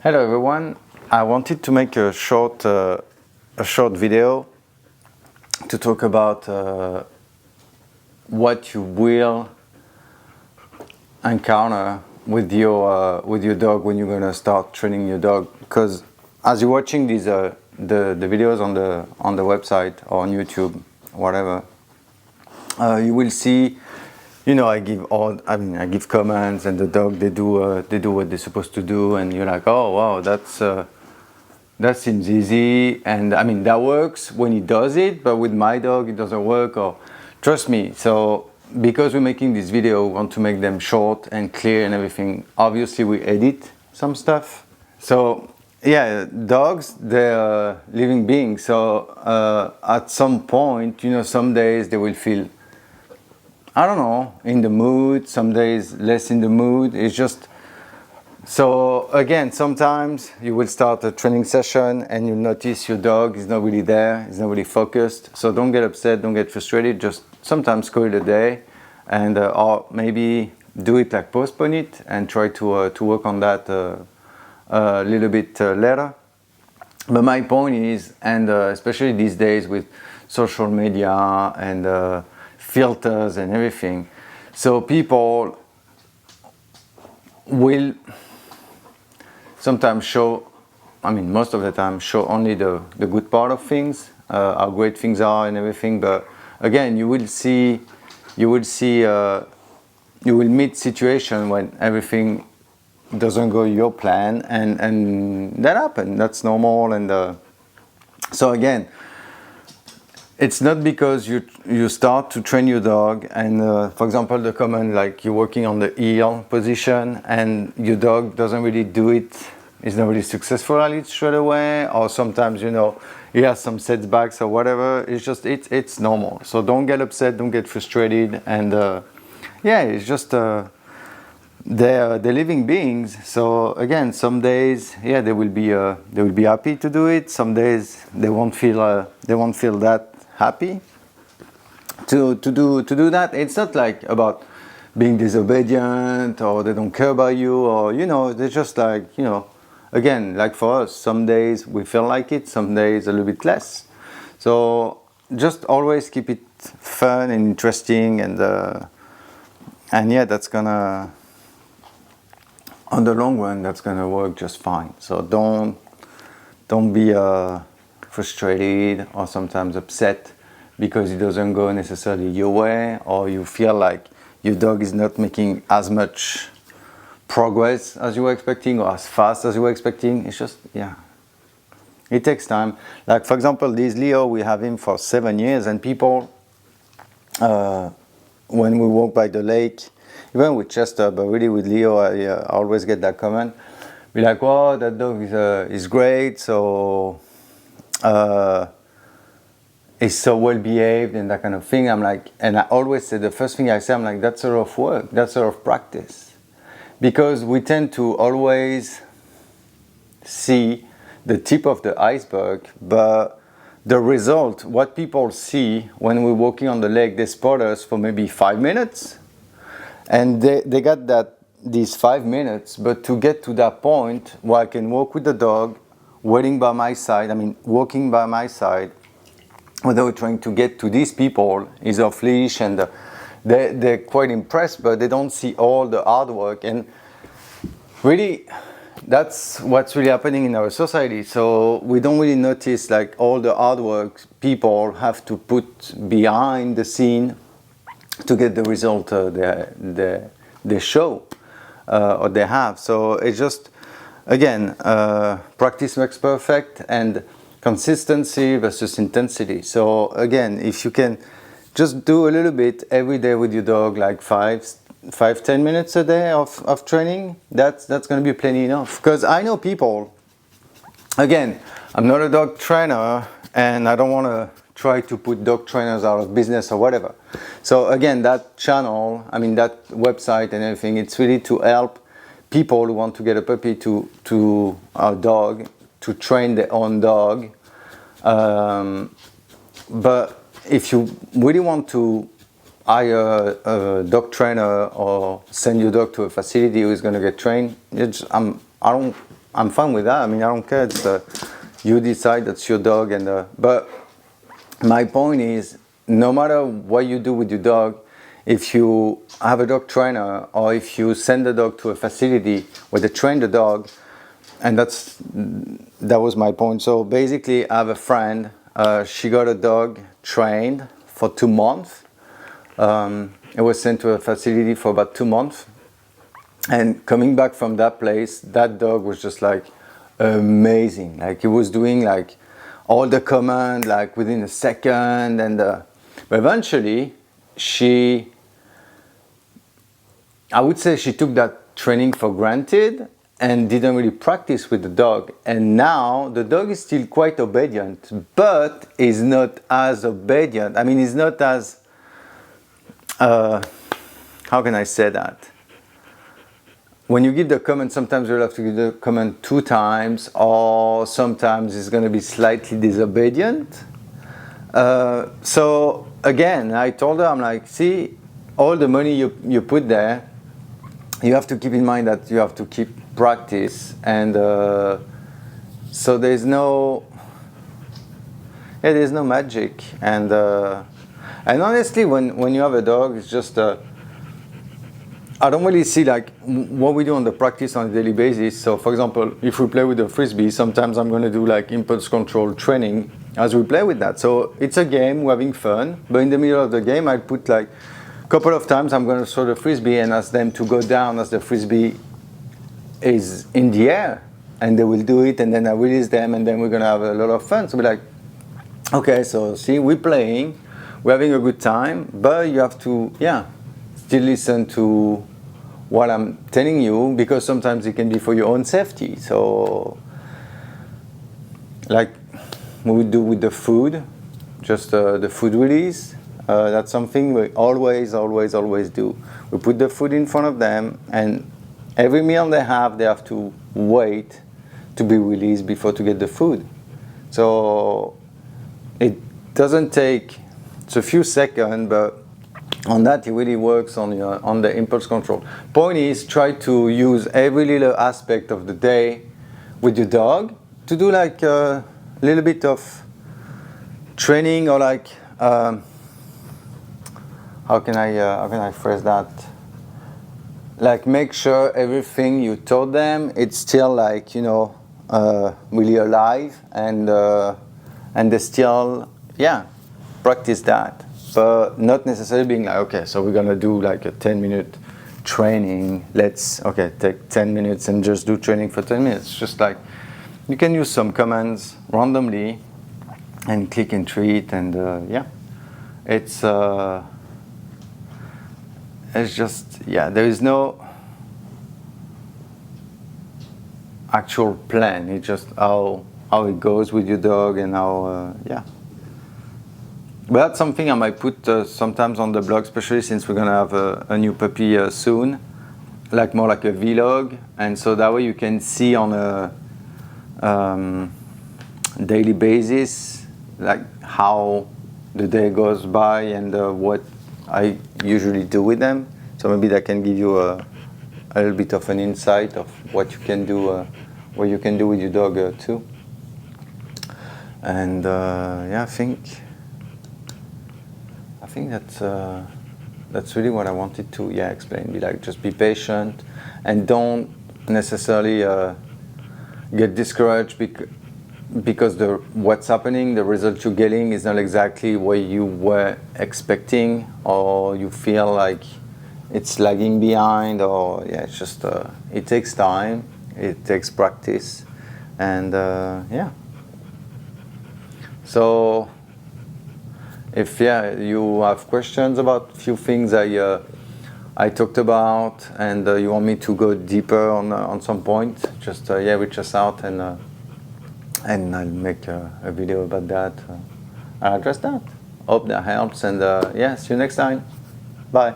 Hello everyone. I wanted to make a short video to talk about what you will encounter with your dog when you're gonna start training your dog. Because as you're watching these the videos on the website or on YouTube, whatever, you will see. You know, I give commands, and the dog they do what they're supposed to do, and you're like, oh wow, that seems easy, and I mean that works when he does it, but with my dog it doesn't work. Or trust me. So because we're making this video, we want to make them short and clear and everything. Obviously, we edit some stuff. So yeah, dogs, they're living beings. So at some point, you know, some days they will feel, I don't know, in the mood, some days less in the mood. It's just, so again, sometimes you will start a training session and you notice your dog is not really there, he's not really focused. So don't get upset, don't get frustrated, just sometimes call it a day, and or maybe do it, like postpone it and try to work on that a little bit later. But my point is, and especially these days with social media and filters and everything, so people will sometimes show, I mean most of the time, show only the good part of things, how great things are and everything. But again, you will meet situation when everything doesn't go your plan, and that happens, that's normal. And so again, it's not because you start to train your dog and for example, the command, like you're working on the heel position and your dog doesn't really do it, is not really successful at it straight away, or sometimes, you know, he has some setbacks or whatever. It's just, it's normal. So don't get upset, don't get frustrated, and yeah, it's just they're living beings. So again, some days, yeah, they will be happy to do it. Some days they won't feel that happy to do that. It's not like about being disobedient or they don't care about you, or, you know, they're just like, you know, again, like for us, some days we feel like it, some days a little bit less. So just always keep it fun and interesting, and yeah, that's gonna, on the long run, that's gonna work just fine. So don't be frustrated or sometimes upset because it doesn't go necessarily your way, or you feel like your dog is not making as much progress as you were expecting or as fast as you were expecting. It's just, yeah, it takes time. Like for example, this Leo, we have him for 7 years, and people, when we walk by the lake, even with Chester, but really with Leo, I always get that comment. Be like, "Wow, that dog is great. So he's so well behaved," and that kind of thing. I'm like, and I always say, the first thing I say, I'm like, that's a lot of work, that's a lot of practice, because we tend to always see the tip of the iceberg, but the result, what people see when we're walking on the lake, they spot us for maybe 5 minutes. And they got these 5 minutes, but to get to that point where I can walk with the dog, walking by my side, without trying to get to these people, is off leash, and they're quite impressed, but they don't see all the hard work. And really, that's what's really happening in our society. So we don't really notice like all the hard work people have to put behind the scene to get the result they show or they have. So it's just, again, practice makes perfect, and consistency versus intensity. So again, if you can just do a little bit every day with your dog, like 5-10 minutes a day of training, that's going to be plenty enough. Because I know people, again, I'm not a dog trainer, and I don't want to try to put dog trainers out of business or whatever. So again, that channel, I mean that website and everything, it's really to help people who want to get a puppy to a dog, to train their own dog. But if you really want to hire a dog trainer or send your dog to a facility who is going to get trained, I don't I'm fine with that. I mean, I don't care. It's you decide, that's your dog, and but my point is, no matter what you do with your dog, if you have a dog trainer or if you send the dog to a facility where they train the dog, and that was my point. So basically, I have a friend. She got a dog trained for 2 months. It was sent to a facility for about 2 months. And coming back from that place, that dog was just like amazing. Like he was doing like all the command like within a second. And but eventually, I would say she took that training for granted and didn't really practice with the dog. And now the dog is still quite obedient, but is not as obedient. I mean, he's not as how can I say that? When you give the command, sometimes you'll have to give the command 2 times, or sometimes it's going to be slightly disobedient. So again, I told her, I'm like, see, all the money you put there, you have to keep in mind that you have to keep practice, and so there's no magic, and honestly, when you have a dog, it's just I don't really see like what we do on the practice on a daily basis. So for example, if we play with a frisbee, sometimes I'm going to do like impulse control training as we play with that. So it's a game, we're having fun, but in the middle of the game, I put like a couple of times I'm going to throw the frisbee and ask them to go down as the frisbee is in the air, and they will do it, and then I release them, and then we're going to have a lot of fun. So we're like, okay, so see, we're playing, we're having a good time, but you have to, still listen to what I'm telling you, because sometimes it can be for your own safety. So, like we would do with the food, just the food release. That's something we always do. We put the food in front of them, and every meal they have to wait to be released before to get the food. So it doesn't take, it's a few seconds, but on that it really works on the impulse control. Point is, try to use every little aspect of the day with your dog to do like a little bit of training, or like how can I phrase that? Like make sure everything you told them, it's still like really alive, and they still practice that. But not necessarily being like, okay, so we're gonna do like a 10-minute training. Let's take 10 minutes and just do training for 10 minutes. Just like you can use some commands randomly and click and treat, and it's just there is no actual plan. It's just how it goes with your dog, and how But that's something I might put sometimes on the blog, especially since we're gonna have a new puppy soon, like more like a vlog, and so that way you can see on a daily basis, like how the day goes by, and what I usually do with them. So maybe that can give you a little bit of an insight of what you can do, what you can do with your dog too. And I think that's really what I wanted to explain. Be like, just be patient, and don't necessarily get discouraged because what's happening, the result you're getting is not exactly what you were expecting, or you feel like it's lagging behind, or it's just it takes time, it takes practice, and so if you have questions about a few things I talked about, and you want me to go deeper on some point, just reach us out, and I'll make a video about that. I'll address that. Hope that helps, and see you next time. Bye.